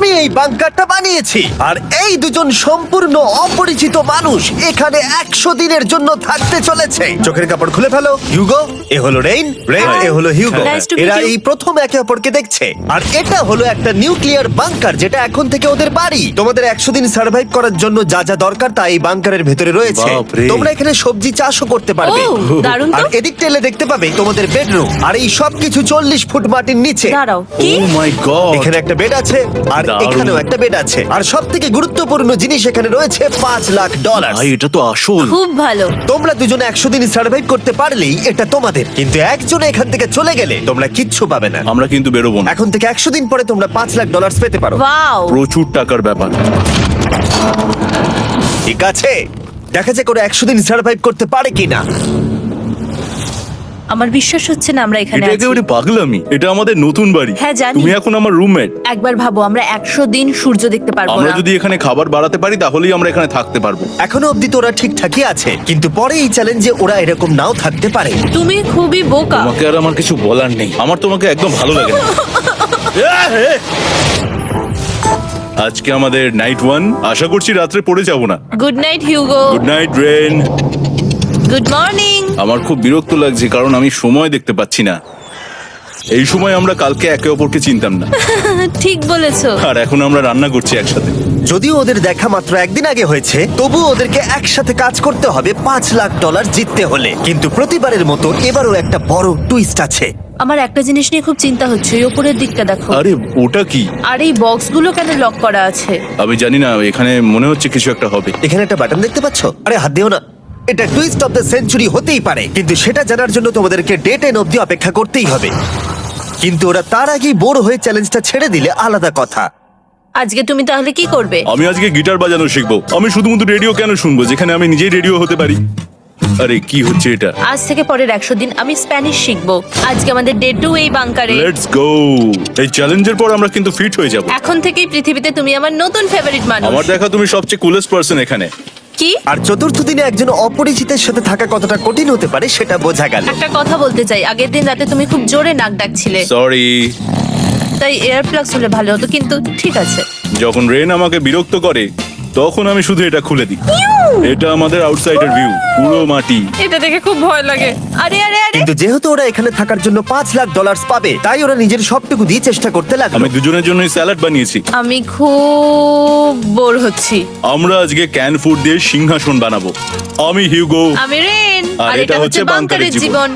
আমি এই বাংকারটা বানিয়েছি আর এই দুজন সম্পূর্ণ অপরিচিত মানুষ এখানে 100 দিনের জন্য থাকতে চলেছে। চোখের কাপড় খুলে ফেলো। হিউগো, এ হলো রেইন, এ হলো হিউগো। Nice to meet এরা you. এই প্রথম একে অপরকে দেখছে। আর এটা হলো একটা নিউক্লিয়ার বাংকার যেটা এখন থেকে ওদের বাড়ি। তোমাদের 100 দিন সার্ভাইভ করার জন্য যা যা দরকার তা এই বাংকারের ভেতরে রয়েছে। বাপরে। তোমরা এখানে সবজি চাষও করতে পারবে। ও, দারুণ তো। আর এদিক টেলে দেখতে পাবে তোমাদের বেডরুম। আর এই সবকিছু 40 ফুট মাটির নিচে। দাঁড়াও, কি? ও মাই গড। এখানে একটা বেড আছে আর দারুণ। এখানেও একটা বেড আছে। আর সবথেকে গুরুত্বপূর্ণ জিনিস এখানে রয়েছে $5,00,000। ভাই এটা তো আসল। খুব ভালো। তোমরা দুজনে 100 দিন সার্ভাইভ করতে পারলেই এটা তোমাদের, কিন্তু একজন এখান থেকে চলে গেলে তোমরা কিচ্ছু পাবে না। আমরা কিন্তু বেরোবো না। এখন থেকে 100 দিন পরে তোমরা $5,00,000 পেতে পারো। ওয়াও। প্রচুর টাকার ব্যাপার। ঠিক আছে, দেখা যাক ওরা 100 দিন সার্ভাইভ করতে পারে কিনা। আমার বিশ্বাস হচ্ছে না আমরা এখানে এটা আছি। একেবারে পাগলামি। এটা আমাদের নতুন বাড়ি। হ্যাঁ, জানি। তুমি এখন আমার রুমমেট। একবার ভাবো, আমরা 100 দিন সূর্য দেখতে পারবো আমরা না। যদি এখানে খাবার বাড়াতে পারি তাহলেই আমরা এখানে থাকতে পারবো। এখনো অব্দি তো ওরা ঠিকঠাকই আছে, কিন্তু পরে এই চ্যালেঞ্জে ওরা এরকম নাও থাকতে পারে। তুমি খুবই বোকা। তোমাকে আর আমার কিছু বলার নেই। আমার তোমাকে একদম ভালো লাগে না। আজকে আমাদের নাইট 1। আশা করছি রাত্রে পড়ে যাব না। Good night Hugo. Good night Ren. Good morning. আমার খুব বিরক্ত লাগছে কারণ আমি সময় দেখতে পাচ্ছি না। এই সময় আমরা কালকে একে অপরকে চিনতাম না, ঠিক বলেছো। আর এখন আমরা রান্না করছি একসাথে। যদিও ওদের দেখা মাত্র একদিন আগে হয়েছে, তবু ওদেরকে একসাথে কাজ করতে হবে $5,00,000 জিততে হলে। কিন্তু প্রতিবারের মতো এবারও একটা বড় টুইস্ট আছে। আমার একটা জিনিস নিয়ে খুব চিন্তা হচ্ছে, ওই উপরের দিকটা দেখো। আরে ওটা কি? আর এই বক্সগুলো কেন লক করা আছে? আমি জানি না, এখানে মনে হচ্ছে কিছু একটা হবে। এখানে একটা বাটন দেখতে পাচ্ছ? আরে হাত দিও না। এটা টুইস্ট অফ দ্য সেঞ্চুরি হতেই পারে, কিন্তু সেটা জানার জন্য তোমাদেরকে ডে 10 অব্দি অপেক্ষা করতেই হবে। কিন্তু ওরা তার আগেই বোর হয়ে চ্যালেঞ্জটা ছেড়ে দিলে আলাদা কথা। আজকে তুমি তাহলে কি করবে? আমি আজকে গিটার বাজানো শিখবো। আমি শুধুমাত্র রেডিও কেন শুনবো যেখানে আমি নিজেই রেডিও হতে পারি? আরে কি হচ্ছে এটা? আজ থেকে পরের 100 দিন আমি স্প্যানিশ শিখবো। আজকে আমাদের ডে 2 এই বাংকারে। Let's go. এই চ্যালেঞ্জের পর আমরা কিন্তু ফিট হয়ে যাব। এখন থেকেই পৃথিবীতে তুমি আমার নতুন ফেভারিট মানুষ। আমার দেখা তুমি সবচেয়ে কুলেস্ট পারসন এখানে। কি? আর চতুর্থ দিনে একজন অপরিচিতের সাথে থাকা কতটা কঠিন হতে পারে সেটা বোঝা গেল। একটা কথা বলতে চাই, আগের দিন রাতে তুমি খুব জোরে নাক ডাকছিলে, সরি। তাই এয়ার প্লাগস হলে ভালো হতো, কিন্তু ঠিক আছে। যখন রেন আমাকে বিরক্ত করে তখন আমি শুধু এটা খুলে দিই। এটা আমাদের আউটসাইডার ভিউ, পুরো মাটি। এটা দেখে খুব ভয় লাগে। আরে আরে আরে, কিন্তু যেহেতু ওরা এখানে থাকার জন্য $5,00,000 পাবে, তাই ওরা নিজের সবটুকু দিয়ে চেষ্টা করতে লাগলো। আমি দুজনের জন্যই স্যালাড বানিয়েছি। আমি খুব বোর হচ্ছি। আমরা আজকে ক্যান ফুড দিয়ে সিংহাসন বানাবো। আমি হিউগো। আমি রেন, আর আর এটা হচ্ছে বাংকারের জীবন।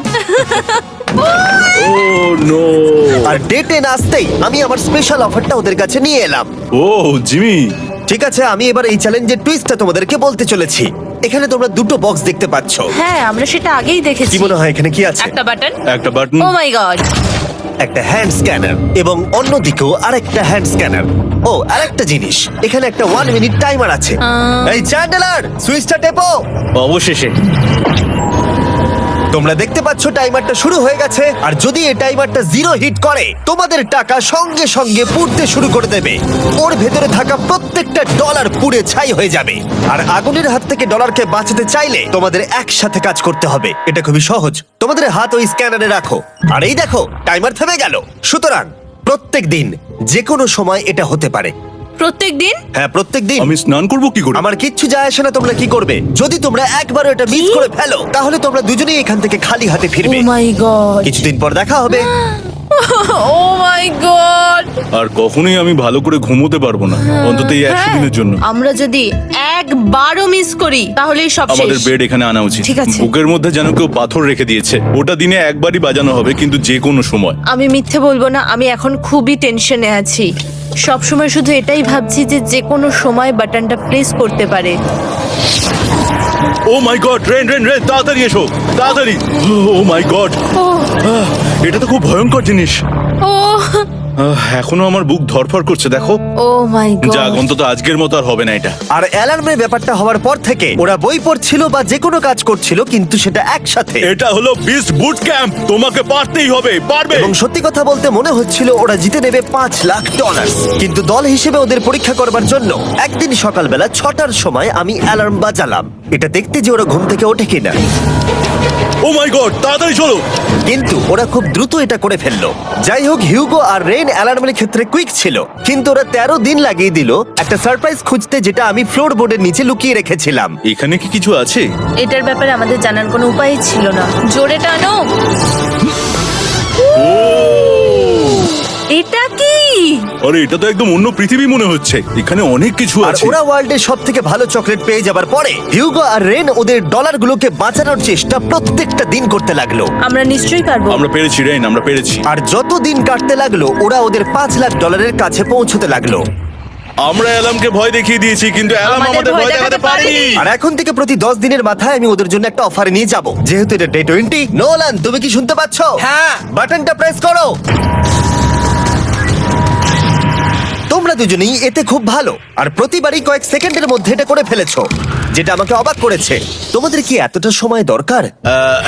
ও নো। আর ডে 10 আসতেই আমি আমার স্পেশাল অফারটা ওদের কাছে নিয়ে এলাম। ও জিমি। ঠিক আছে, আমি এবার এই চ্যালেঞ্জের টুইস্টটা তোমাদেরকে বলতে চলেছি। এখানে তোমরা দুটো বক্স দেখতে পাচ্ছ। হ্যাঁ, আমরা সেটা আগেই দেখেছি। কি মনে হয় এখানে কি আছে? একটা বাটন। একটা বাটন। ও মাই গড। একটা হ্যান্ড স্ক্যানার এবং অন্যদিকেও আরেকটা হ্যান্ড স্ক্যানার। ও, আরেকটা জিনিস, এখানে একটা 1 মিনিট টাইমার আছে। এই চ্যান্ডেলার, সুইচটা টেপো। অবশেষে তোমরা দেখতে পাচ্ছ টাইমারটা শুরু হয়ে গেছে। আর যদি এই টাইমারটা 0 হিট করে, তোমাদের টাকা সঙ্গে সঙ্গে পুড়তে শুরু করে দেবে। ওর ভেতরে থাকা প্রত্যেকটা ডলার পুড়ে ছাই হয়ে যাবে। আর আগুনের হাত থেকে ডলারকে বাঁচাতে চাইলে তোমাদের একসাথে কাজ করতে হবে। এটা খুবই সহজ। তোমাদের হাত ওই স্ক্যানারে রাখো, আর এই দেখো টাইমার থেমে গেল। সুতরাং প্রত্যেক দিন যে কোনো সময় এটা হতে পারে। প্রত্যেক দিন? হ্যাঁ, প্রত্যেক দিন। আমি স্নান করব কি করে? আমার কিচ্ছু যায় আসে না তোমরা কি করবে। যদি তোমরা একবারও এটা মিস করে ফেলো, তাহলে তোমরা দুজনেই এখান থেকে খালি হাতে ও ফিরবে। মাই গড। কিছুদিন পর দেখা হবে। ও মাই গড। আর কখনোই আমি ভালো করে ঘুমোতে পারবো না, অন্তত এই 100 দিনের জন্য। আমরা যদি একবারও মিস করি তাহলেই সব আমাদের শেষ। বেড এখানে আনা উচিত। ঠিক আছে। বুকের মধ্যে যেন কেউ পাথর রেখে দিয়েছে। ওটা দিনে একবারই বাজানো হবে, কিন্তু যে কোনো সময়। আমি মিথ্যে বলবো না, আমি এখন খুবই টেনশনে আছি। সব সময় শুধু এটাই ভাবছি যে যে কোনো সময় বাটনটা প্রেস করতে পারে। ও মাই গড, রেন রেন রেন, তাড়াতাড়ি এসো, তাড়াতাড়ি। ও মাই গড, ও এটা তো খুব ভয়ঙ্কর জিনিস। ও এখনো আমার বুক ধরফর করছে, দেখো। ও মাই গড। যাক, অন্তত আজকের মতো আর হবে না এটা। আর অ্যালার্মের ব্যাপারটা হওয়ার পর থেকে ওরা বই পড়ছিল বা যে কোনো কাজ করছিল, কিন্তু সেটা একসাথে। এটা হলো বিস্ট বুট ক্যাম্প, তোমাকে পারতেই হবে, পারবে। এবং সত্যি কথা বলতে মনে হচ্ছিল ওরা জিতে নেবে $5,00,000। কিন্তু দল হিসেবে ওদের পরীক্ষা করবার জন্য একদিন সকালবেলা 6টার সময় আমি অ্যালার্ম বাজালাম, এটা দেখতে যে ওরা ঘুম থেকে ওঠে কিনা। ও মাই গড, তাড়াতাড়ি চলো। কিন্তু ওরা খুব দ্রুত এটা করে ফেললো। যাই হোক, হিউগো আর রেইন অ্যালার্মের ক্ষেত্রে কুইক ছিল, কিন্তু ওরা 13 দিন লাগিয়ে দিল একটা সারপ্রাইজ খুঁজতে, যেটা আমি ফ্লোর বোর্ডের নিচে লুকিয়ে রেখেছিলাম। এখানে কি কিছু আছে? এটার ব্যাপারে আমাদের জানার কোনো উপায় ছিল না। জোরে টানো। এটা কি? আরে এটা তো একদম অন্য পৃথিবী মনে হচ্ছে, এখানে অনেক কিছু আর আছে। ওরা ওয়ার্ল্ডের সব থেকে ভালো চকলেট পেয়ে যাবার পরে হিউগো আর রেন ওদের ডলারগুলোকে বাঁচানোর চেষ্টা প্রত্যেকটা দিন করতে লাগলো। আমরা নিশ্চয়ই পারবো। আমরা পেরেছি রেইন, আমরা পেরেছি। আর যত দিন কাটতে লাগলো, ওরা ওদের $5,00,000 কাছে পৌঁছতে লাগলো। আমরা অ্যালামকে ভয় দেখিয়ে দিয়েছি, কিন্তু অ্যালাম আমাদের ভয় দেখাতে পারেনি। আর এখন থেকে প্রতি 10 দিনের মাথায় আমি ওদের জন্য একটা অফার নিয়ে যাব, যেহেতু এটা ডে 20। নোলান, তুমি কি শুনতে পাচ্ছ? হ্যাঁ। বাটনটা প্রেস করো। তোমরা দুজনেই এতে খুব ভালো, আর প্রতিবারই কয়েক সেকেন্ডের মধ্যে এটা করে ফেলেছো, যেটা আমাকে অবাক করেছে। তোমাদের কি এতটা সময় দরকার?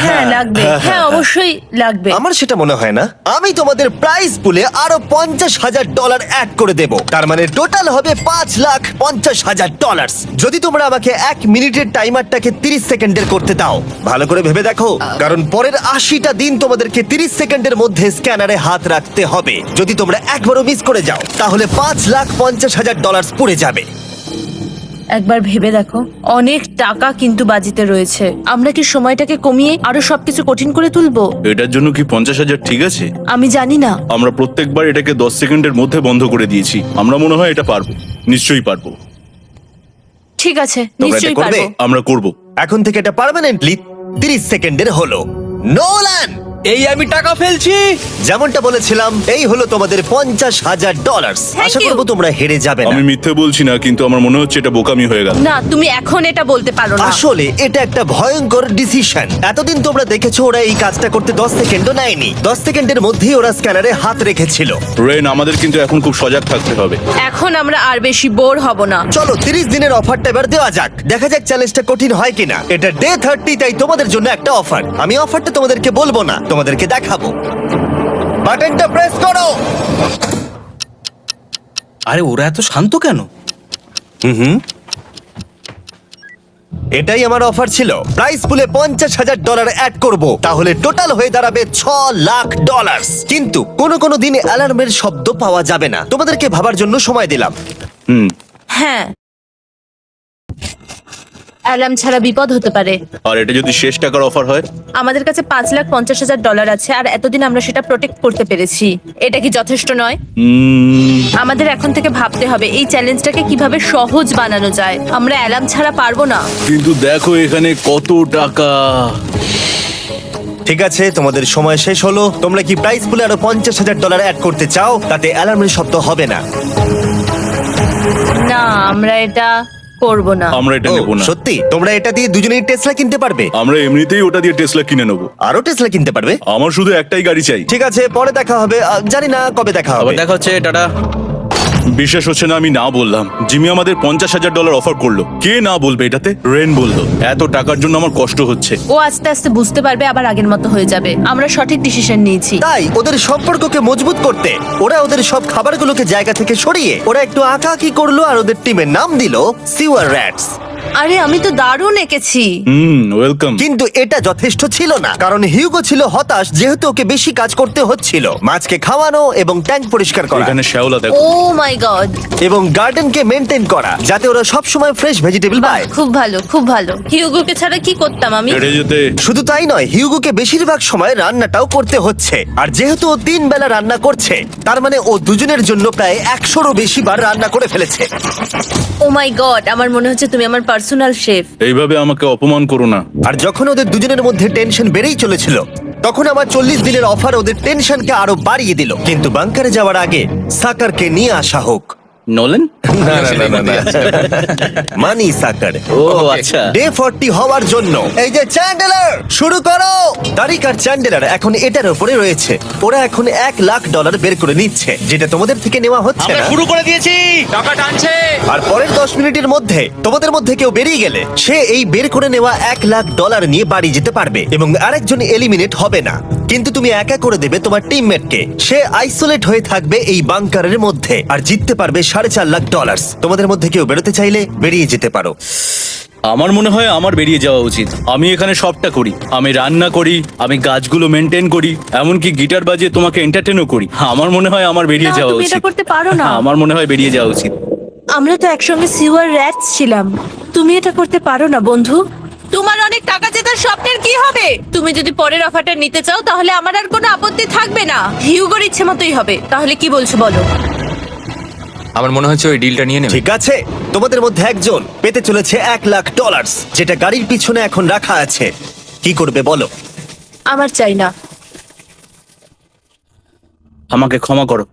হ্যাঁ লাগবে, হ্যাঁ অবশ্যই লাগবে। আমার সেটা মনে হয় না। আমি তোমাদের প্রাইস পুলে আরো $50,000 অ্যাড করে দেব, তার মানে টোটাল হবে $5,50,000। যদি তোমরা আমাকে 1 মিনিটের টাইমারটাকে 30 সেকেন্ডের করতে দাও। ভালো করে ভেবে দেখো, কারণ পরের 80টা দিন তোমাদেরকে 30 সেকেন্ডের মধ্যে স্ক্যানারে হাত রাখতে হবে। যদি তোমরা একবারও মিস করে যাও, তাহলে $5,50,000 পড়ে যাবে। একবার ভেবে দেখো, অনেক টাকা কিন্তু বাজিতে রয়েছে। আমরা কি সময়টাকে কমিয়ে আরো সবকিছু কঠিন করে তুলবো? এটার জন্য কি 50,000 ঠিক আছে? আমি জানি না। আমরা প্রত্যেকবার এটাকে 10 সেকেন্ডের মধ্যে বন্ধ করে দিয়েছি। আমরা মনে হয় এটা পারবো, নিশ্চয়ই পারবো। ঠিক আছে, এটা নিশ্চয়ই করবে? পারবো। আমরা করব। এখন থেকে এটা পার্মানেন্টলি 30 সেকেন্ডের হলো। নোলান, এই আমি টাকা ফেলছি। যেমনটা বলেছিলাম, এই হলো তোমাদের $50,000। Thank Asha you. করবো তোমরা হেরে যাবে না। আমি মিথ্যে বলছি না, কিন্তু আমার মনে হচ্ছে এটা বোকামি হয়ে গেল। না, তুমি এখন এটা বলতে পারো না। আসলে এটা একটা ভয়ঙ্কর ডিসিশন। এতদিন তোমরা দেখেছো ওরা এই কাজটা করতে 10 সেকেন্ডও নেয়নি। 10 সেকেন্ডের মধ্যেই ওরা স্ক্যানারে হাত রেখেছিল। রেন, আমাদের কিন্তু এখন খুব সজাগ থাকতে হবে। এখন আমরা আর বেশি বোর হব না। চলো 30 দিনের অফারটা এবার দেওয়া যাক, দেখা যাক চ্যালেঞ্জটা কঠিন হয় কিনা। এটা ডে 30, তাই তোমাদের জন্য একটা অফার। আমি অফারটা তোমাদেরকে বলবো না, তোমাদেরকে দেখাবো। বাটনটা প্রেস করো। আরে ওরা এত শান্ত কেন? এটাই আমার অফার ছিল। প্রাইস পুলে $50,000 অ্যাড করব, তাহলে টোটাল হয়ে দাঁড়াবে $6,00,000। কিন্তু কোনো দিন অ্যালার্মের শব্দ পাওয়া যাবে না। তোমাদেরকে ভাবার জন্য সময় দিলাম। হ্যাঁ, অ্যালার্ম ছাড়া বিপদ হতে পারে। আর এটা যদি শেষ টাকার অফার হয়? আমাদের কাছে $5,50,000 আছে, আর এতদিন আমরা সেটা প্রোটেক্ট করতে পেরেছি। এটা কি যথেষ্ট নয়? আমাদের এখন থেকে ভাবতে হবে এই চ্যালেঞ্জটাকে কিভাবে সহজ বানানো যায়। আমরা অ্যালার্ম ছাড়া পারবো না। কিন্তু দেখো এখানে কত টাকা। ঠিক আছে, তোমাদের সময় শেষ হলো। তোমরা কি প্রাইস পুলে আরো $50,000 অ্যাড করতে চাও? তাতে অ্যালার্মের শব্দ হবে না। না, আমরা এটা করব না। আমরা এটা ও, নেব না। সত্যি? তোমরা এটা দিয়ে দুজনেই টেসলা কিনতে পারবে? আমরা এমনিতেই ওটা দিয়ে টেসলা কিনে নেবো। আরো টেসলা কিনতে পারবে? আমার শুধু একটাই গাড়ি চাই। ঠিক আছে, পরে দেখা হবে। জানি না কবে দেখা আবার হবে। দেখা হচ্ছে, টাটা। বিশ্বাস হচ্ছে না আমি না বললাম। জিমি আমাদের $50,000 অফার করলো। কে না বলবে এটাতে? রেন বললো। এত টাকার জন্য আমার কষ্ট হচ্ছে। ও আস্তে আস্তে বুঝতে পারবে, আবার আগের মতো হয়ে যাবে। আমরা সঠিক ডিসিশন নিয়েছি। তাই ওদের সম্পর্ককে মজবুত করতে ওরা ওদের সব খাবারগুলোকে জায়গা থেকে সরিয়ে ওরা একটু আঁকাআঁকি করলো, আর ওদের টিমের নাম দিল সিওয়ার র্যাটস। আরে আমি তো দারুণ এঁকেছি। ওয়েলকাম। কিন্তু এটা যথেষ্ট ছিল না, কারণ হিউগো ছিল হতাশ, যেহেতু ওকে বেশি কাজ করতে হচ্ছিল। মাছকে খাওয়ানো এবং ট্যাঙ্ক পরিষ্কার করা এখানে শ্যাওলা দেখো। ও মাই গড। এবং গার্ডেনকে মেনটেন করা, যাতে ওরা সব সময় ফ্রেশ ভেজিটেবল পায়। খুব ভালো, খুব ভালো। হিউগোকে ছাড়া কি করতাম আমি? হেঁটে যেতে। শুধু তাই নয়, হিউগোকে বেশিরভাগ সময় রান্নাটাও করতে হচ্ছে। আর যেহেতু ও 3 বেলা রান্না করছে, তার মানে ও দুজনের জন্য প্রায় 100রও বেশি বার রান্না করে ফেলেছে। ও মাই গড, আমার মনে হচ্ছে তুমি আমার পার্সোনাল শেফ। এইভাবে আমাকে অপমান করো না। আর যখন ওদের দুজনের মধ্যে টেনশন বেড়েই চলেছিল, তখন আমার 40 দিনের অফার ওদের টেনশনকে আরো বাড়িয়ে দিল। কিন্তু বাংকারে যাওয়ার আগে সাকারকে নিয়ে আসা হোক। নোলেন? মানি সাকার। ও আচ্ছা। ডে 40 হওয়ার জন্য এই যে চ্যান্ডেলার শুরু করো। তারিক আর চ্যান্ডেলার এখন এটার উপরে রয়েছে। ওরা এখন $1,00,000 বের করে নিচ্ছে, যেটা তোমাদের থেকে নেওয়া হচ্ছে আমরা না। শুরু করে দিয়েছি, টাকা টানছে। আর পরের 10 মিনিটের মধ্যে তোমাদের মধ্যে কেউ বেরিয়ে গেলে সে এই বের করে নেওয়া $1,00,000 নিয়ে বাড়ি যেতে পারবে, এবং আরেকজন এলিমিনেট হবে না। কিন্তু তুমি একা করে দেবে তোমার টিমমেটকে। সে আইসোলেট হয়ে থাকবে এই বাংকারের মধ্যে, আর জিততে পারবে $4.5 লাখ। তোমাদের মধ্যে কেউ বেরোতে চাইলে বেরিয়ে যেতে পারো। আমার মনে হয় আমার বেরিয়ে যাওয়া উচিত। আমি এখানে সবটা করি, আমি রান্না করি, আমি গাছগুলো মেনটেন করি, এমনকি গিটার বাজিয়ে তোমাকে এন্টারটেনও করি। আমার মনে হয় আমার বেরিয়ে না, যাওয়া তুমি এটা উচিত। করতে পারো না। আমার মনে হয় বেরিয়ে যাওয়া উচিত। আমরা তো একসঙ্গে সিওয়ার র্যাটস ছিলাম। তুমি এটা করতে পারো না বন্ধু। তোমার অনেক টাকা জেতার স্বপ্নের কি হবে? তুমি যদি পরের অফারটা নিতে চাও তাহলে আমার আর কোনো আপত্তি থাকবে না। হিউগোর ইচ্ছে মতোই হবে। তাহলে কি বলছো বলো? আমার মনে হচ্ছে ওই ডিলটা নিয়ে নেবে। ঠিক আছে, তোমাদের মধ্যে একজন পেতে চলেছে $1,00,000, যেটা গাড়ির পিছনে এখন রাখা আছে। কি করবে বলো? আমার চাই না। আমাকে ক্ষমা করো।